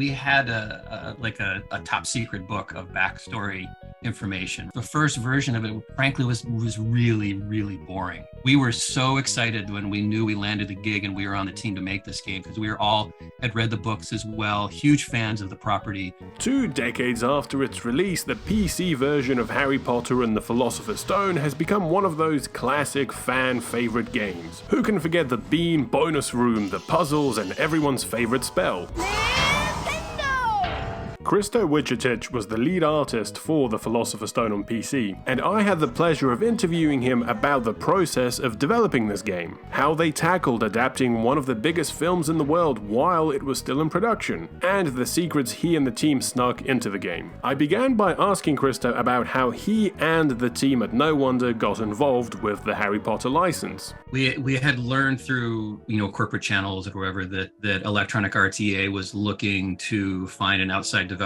we had a top secret book of backstory information. The first version of it, frankly, was really, really boring. We were so excited when we knew we landed the gig and we were on the team to make this game because we were all had read the books as well, huge fans of the property. 2 decades after its release, the PC version of Harry Potter and the Philosopher's Stone has become one of those classic fan favorite games. Who can forget the bean bonus room, the puzzles, and everyone's favorite spell? Christo Vuchetich was the lead artist for the Philosopher's Stone on PC, and I had the pleasure of interviewing him about the process of developing this game, how they tackled adapting one of the biggest films in the world while it was still in production, and the secrets he and the team snuck into the game. I began by asking Christo about how he and the team at No Wonder got involved with the Harry Potter license. We had learned through, corporate channels or wherever that Electronic Arts EA was looking to find an outside developer.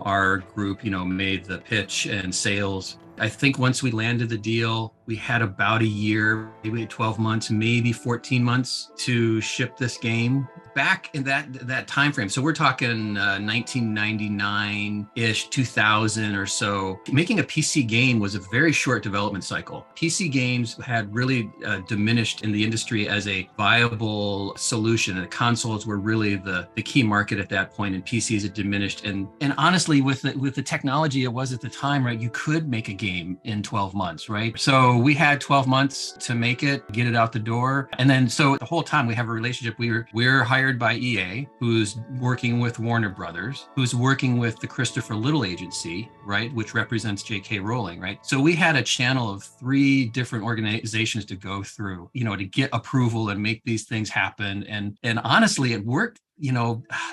Our group, made the pitch and sales. I think once we landed the deal, we had about a year, maybe 12 months, maybe 14 months to ship this game. Back in that time frame, so we're talking 1999-ish, 2000 or so. Making a PC game was a very short development cycle. PC games had really diminished in the industry as a viable solution, and the consoles were really the key market at that point, and PCs had diminished. And honestly, with the technology it was at the time, right, you could make a game in 12 months, right? So we had 12 months to make it, get it out the door, and then so the whole time we have a relationship. We're hired by EA, who's working with Warner Brothers, who's working with the Christopher Little agency, right, which represents J.K. Rowling, right? So we had a channel of 3 different organizations to go through, to get approval and make these things happen. And honestly, it worked.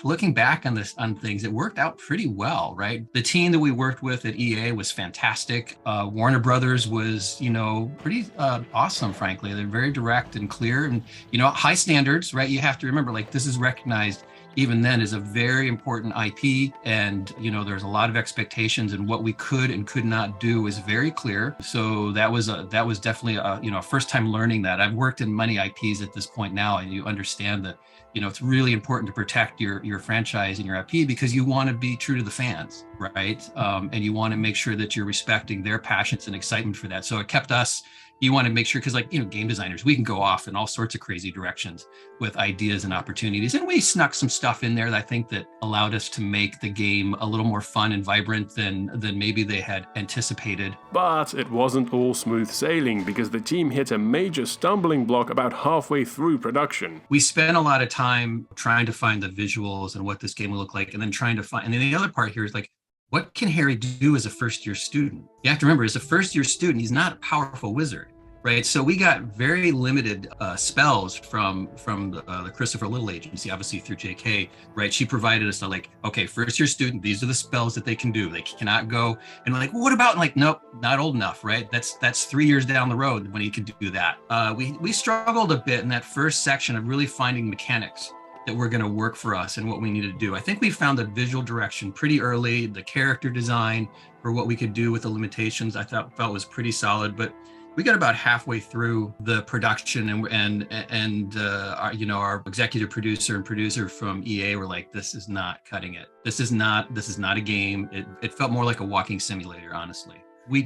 Looking back on things, it worked out pretty well, right? The team that we worked with at EA was fantastic. Warner Brothers was, pretty awesome, frankly. They're very direct and clear and, high standards, right? You have to remember, this is recognized even then as a very important IP. And, there's a lot of expectations, and what we could and could not do is very clear. So that was definitely a first time learning that. I've worked in many IPs at this point now, and you understand that, it's really important to protect your franchise and your IP because you want to be true to the fans, right? And you want to make sure that you're respecting their passions and excitement for that. So it kept us, you want to make sure, because game designers, we can go off in all sorts of crazy directions with ideas and opportunities. And we snuck some stuff in there that I think that allowed us to make the game a little more fun and vibrant than maybe they had anticipated. But it wasn't all smooth sailing because the team hit a major stumbling block about halfway through production. We spent a lot of time trying to find the visuals and what this game would look like, and then and then the other part here is what can Harry do as a first-year student? You have to remember, as a first-year student, he's not a powerful wizard, right? So we got very limited spells from the Christopher Little agency, obviously through JK, right? She provided us okay, first-year student, these are the spells that they can do. They cannot go, and well, what about, nope, not old enough, right? That's 3 years down the road when he could do that. We struggled a bit in that first section of really finding mechanics that were going to work for us and what we needed to do. I think we found the visual direction pretty early. The character design for what we could do with the limitations I felt was pretty solid, but we got about halfway through the production and our executive producer and producer from EA were like, this is not cutting it. This is not a game. It felt more like a walking simulator, honestly. We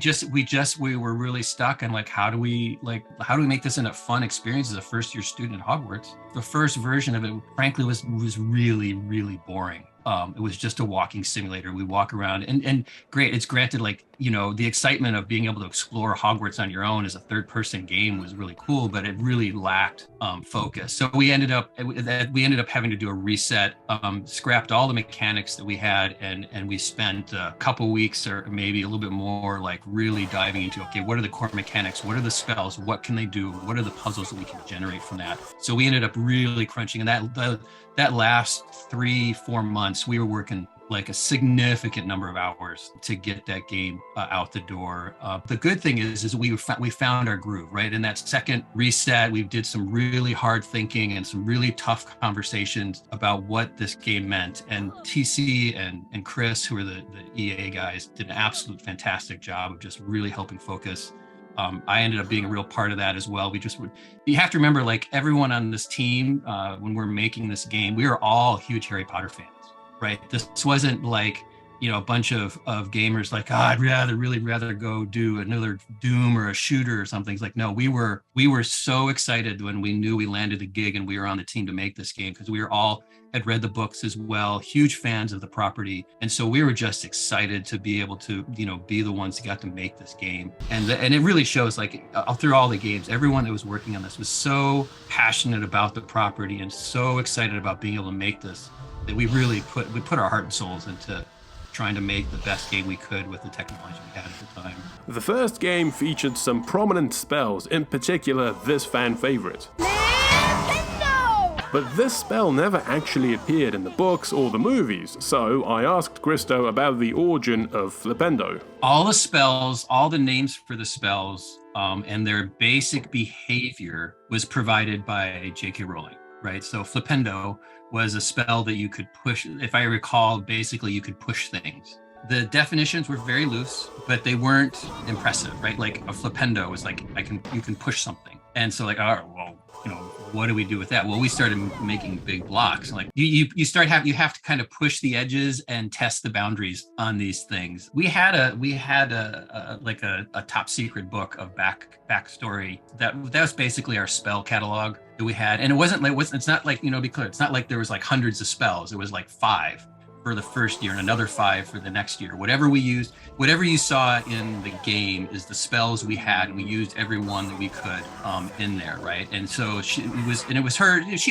were really stuck on how do we make this a fun experience as a first year student at Hogwarts. The first version of it, frankly, was really, really boring. It was just a walking simulator. We walk around and great. It's granted, the excitement of being able to explore Hogwarts on your own as a third person game was really cool, but it really lacked focus. So we ended up having to do a reset, scrapped all the mechanics that we had, and we spent a couple weeks or maybe a little bit more really diving into, okay, what are the core mechanics? What are the spells? What can they do? What are the puzzles that we can generate from that? So we ended up really crunching, and that last 3-4 months, we were working a significant number of hours to get that game out the door. The good thing is we found our groove, right? In that second reset, we did some really hard thinking and some really tough conversations about what this game meant. And TC and Chris, who are the EA guys, did an absolute fantastic job of just really helping focus. I ended up being a real part of that as well. You have to remember, everyone on this team, when we're making this game, we are all huge Harry Potter fans. right? This wasn't like, a bunch of gamers like, I'd really rather go do another Doom or a shooter or something. It's like, no, we were so excited when we knew we landed the gig and we were on the team to make this game, because we were all had read the books as well, huge fans of the property. And so we were just excited to be able to, be the ones who got to make this game. And it really shows, like, through all the games, everyone that was working on this was so passionate about the property and so excited about being able to make this, that we really put our heart and souls into trying to make the best game we could with the technology we had at the time. The first game featured some prominent spells, in particular this fan favorite. But this spell never actually appeared in the books or the movies, so I asked Christo about the origin of Flipendo. All the spells, all the names for the spells, and their basic behavior was provided by J.K. Rowling, right? So Flipendo was a spell that you could push. If I recall, basically you could push things. The definitions were very loose, but they weren't impressive, right? Like a Flipendo was like, you can push something. And so like, all right, well, what do we do with that? Well, we started making big blocks. Like you have to kind of push the edges and test the boundaries on these things. We had a top secret book of backstory that was basically our spell catalog that we had. And it's not like, be clear, it's not like there was like hundreds of spells. It was like 5 for the first year and another 5 for the next year. Whatever we used, whatever you saw in the game is the spells we had, and we used every one that we could in there, right? And so she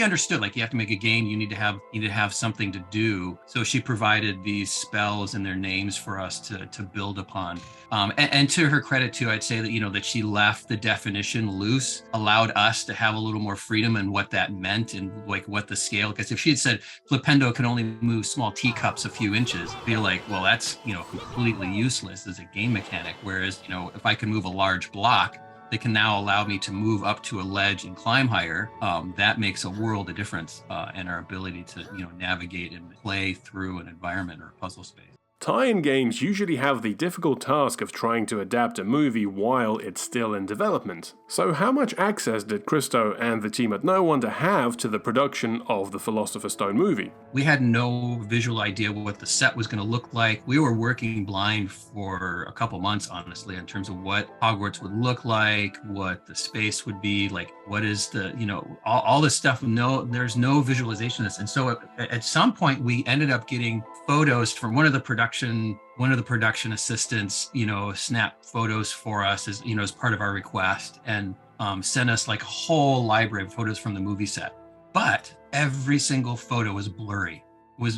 understood, like, you have to make a game, you need to have something to do. So she provided these spells and their names for us to build upon. And to her credit too, I'd say that that she left the definition loose, allowed us to have a little more freedom in what that meant and like what the scale. Because if she had said Flipendo can only move small teacups a few inches, I'd be like, well, that's completely useless as a game mechanic. Whereas if I can move a large block that can now allow me to move up to a ledge and climb higher, that makes a world of difference in our ability to navigate and play through an environment or a puzzle space. Tie-in games usually have the difficult task of trying to adapt a movie while it's still in development. So how much access did Christo and the team at No Wonder have to the production of the Philosopher's Stone movie? We had no visual idea what the set was going to look like. We were working blind for a couple months, honestly, in terms of what Hogwarts would look like, what the space would be, like what is the, all this stuff. No, there's no visualization of this. And so at some point we ended up getting photos from one of the production assistants, snap photos for us as part of our request, and sent us like a whole library of photos from the movie set. But every single photo was blurry.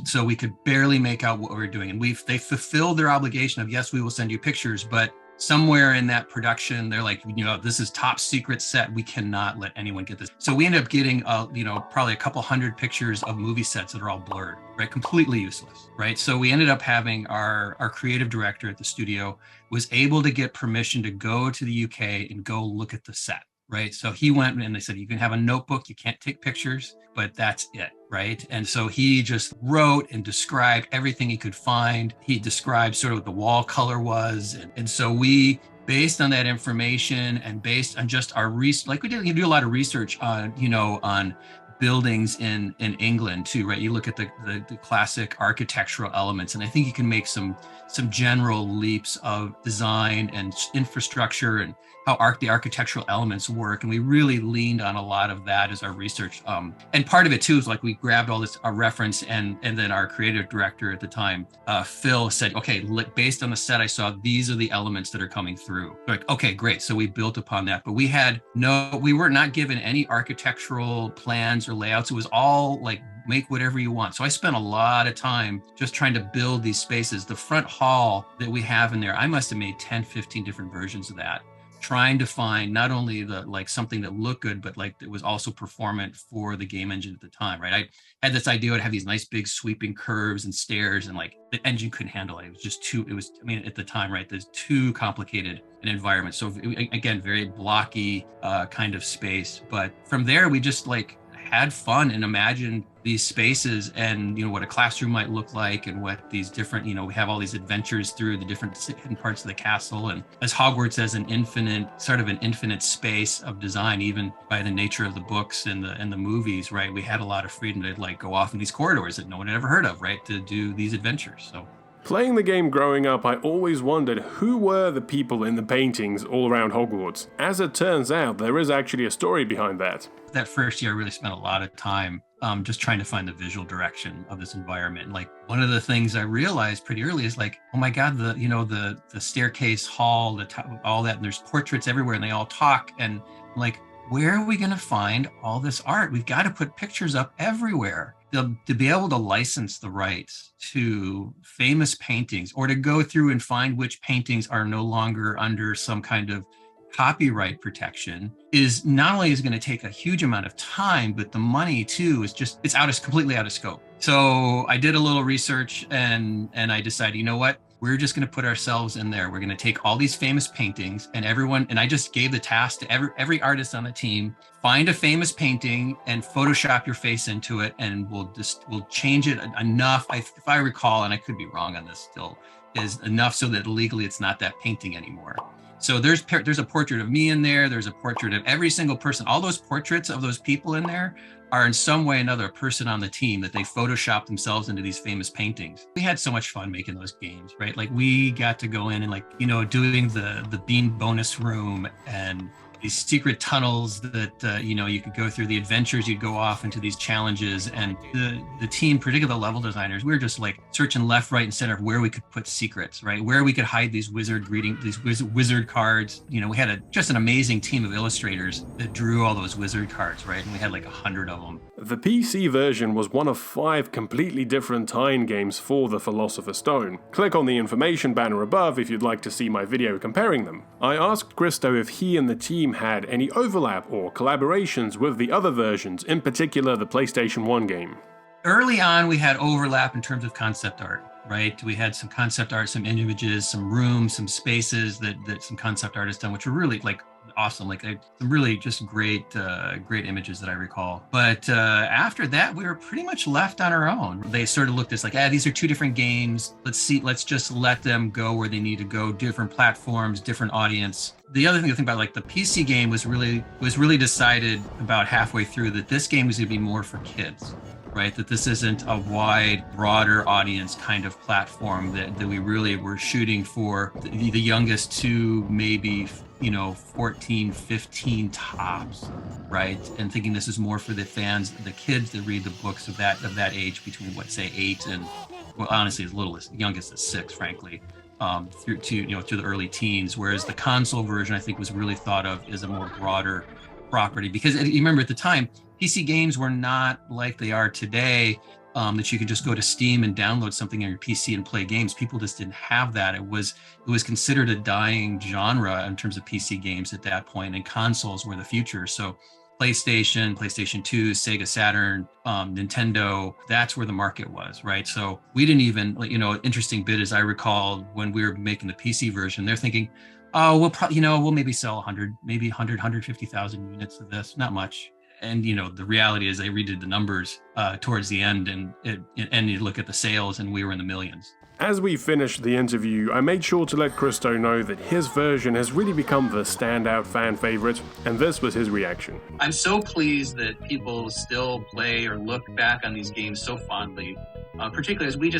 So we could barely make out what we were doing. And they fulfilled their obligation of, yes, we will send you pictures, but somewhere in that production, they're like, this is top secret set. We cannot let anyone get this. So we ended up getting, probably a couple hundred pictures of movie sets that are all blurred, right? Completely useless, right? So we ended up having our creative director at the studio was able to get permission to go to the UK and go look at the set, right? So he went and they said, you can have a notebook, you can't take pictures, but that's it, right? And so he just wrote and described everything he could find. He described sort of what the wall color was. And so we, based on that information and based on just our research, like we do a lot of research on, on buildings in England too, right? You look at the classic architectural elements, and I think you can make some general leaps of design and infrastructure and how the architectural elements work. And we really leaned on a lot of that as our research. And part of it too is like we grabbed all this reference, and then our creative director at the time, Phil, said, okay, based on the set I saw, these are the elements that are coming through. Like, okay, great. So we built upon that, but we were not given any architectural plans or layouts. It was all like, make whatever you want. So I spent a lot of time just trying to build these spaces. The front hall that we have in there, I must have made 10, 15 different versions of that, trying to find not only something that looked good, but like it was also performant for the game engine at the time, right? I had this idea to have these nice big sweeping curves and stairs, and like the engine couldn't handle it. It was just at the time, right? There's too complicated an environment. So again, very blocky kind of space. But from there, we just had fun and imagined these spaces and, what a classroom might look like and what these different, we have all these adventures through the different hidden parts of the castle. And as Hogwarts as an infinite space of design, even by the nature of the books and the movies, right? We had a lot of freedom to like go off in these corridors that no one had ever heard of, right? To do these adventures. So playing the game growing up, I always wondered who were the people in the paintings all around Hogwarts. As it turns out, there is actually a story behind that. That first year, I really spent a lot of time just trying to find the visual direction of this environment. Like one of the things I realized pretty early is like, oh my God, the staircase hall, all that, and there's portraits everywhere and they all talk. And I'm like, where are we going to find all this art? We've got to put pictures up everywhere. To be able to license the rights to famous paintings or to go through and find which paintings are no longer under some kind of copyright protection is not only is going to take a huge amount of time, but the money too is completely out of scope. So I did a little research and I decided, you know what? We're just going to put ourselves in there. We're going to take all these famous paintings and I just gave the task to every artist on the team, find a famous painting and Photoshop your face into it. And we'll change it enough. If I recall, and I could be wrong on this still, is enough so that legally it's not that painting anymore. So there's a portrait of me in there. There's a portrait of every single person. All those portraits of those people in there are in some way or another a person on the team that they Photoshop themselves into these famous paintings. We had so much fun making those games, right? Like we got to go in and like, doing the bean bonus room and these secret tunnels that, you could go through, the adventures, you'd go off into these challenges. And the team, particularly the level designers, we were just like searching left, right, and center of where we could put secrets, right? Where we could hide these wizard cards. We had just an amazing team of illustrators that drew all those wizard cards, right? And we had like 100 of them. The PC version was one of 5 completely different tie-in games for the Philosopher's Stone. Click on the information banner above if you'd like to see my video comparing them. I asked Christo if he and the team had any overlap or collaborations with the other versions, in particular the PlayStation 1 game. Early on, we had overlap in terms of concept art, right? We had some concept art, some images, some rooms, some spaces that some concept artists done, which were really like awesome, like some really just great images that I recall. But after that, we were pretty much left on our own. They sort of looked at us like, these are 2 different games. Let's just let them go where they need to go, different platforms, different audience. The other thing to think about, like the PC game was really decided about halfway through that this game was going to be more for kids, right? That this isn't a wide, broader audience kind of platform, that we really were shooting for the youngest to maybe 14, 15 tops, right? And thinking this is more for the fans, the kids that read the books of that age between say 8 and, well, honestly, as little as youngest as 6, frankly, through the early teens. Whereas the console version, I think, was really thought of as a more broader property, because you remember at the time, PC games were not like they are today, that you could just go to Steam and download something on your PC and play games. People just didn't have that. It was considered a dying genre in terms of PC games at that point, and consoles were the future. So PlayStation 2, Sega Saturn, Nintendo, that's where the market was, right? So we didn't even, interesting bit as I recall when we were making the PC version, they're thinking, oh, we'll maybe sell 150,000 units of this, not much. And, the reality is they redid the numbers towards the end and you look at the sales and we were in the millions. As we finished the interview, I made sure to let Christo know that his version has really become the standout fan favorite, and this was his reaction. I'm so pleased that people still play or look back on these games so fondly, particularly as we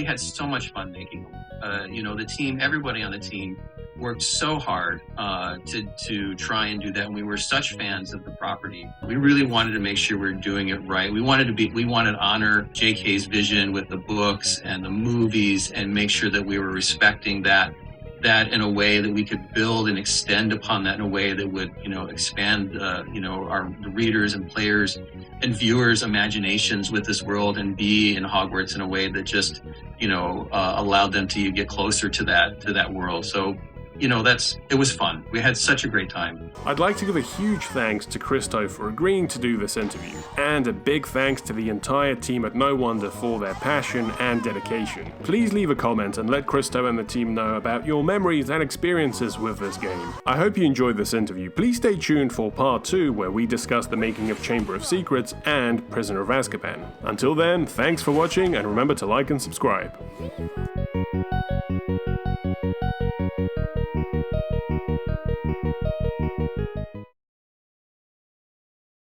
had so much fun making them. The team, everybody on the team worked so hard to try and do that, and we were such fans of the property. We really wanted to make sure we were doing it right. We wanted to honor JK's vision with the books and the movies and make sure that we were respecting that in a way that we could build and extend upon that in a way that would, expand, our readers and players and viewers' imaginations with this world and be in Hogwarts in a way that just, allowed them to get closer to that world. So, it was fun. We had such a great time. I'd like to give a huge thanks to Christo for agreeing to do this interview, and a big thanks to the entire team at No Wonder for their passion and dedication. Please leave a comment and let Christo and the team know about your memories and experiences with this game. I hope you enjoyed this interview. Please stay tuned for part 2, where we discuss the making of Chamber of Secrets and Prisoner of Azkaban. Until then, thanks for watching, and remember to like and subscribe.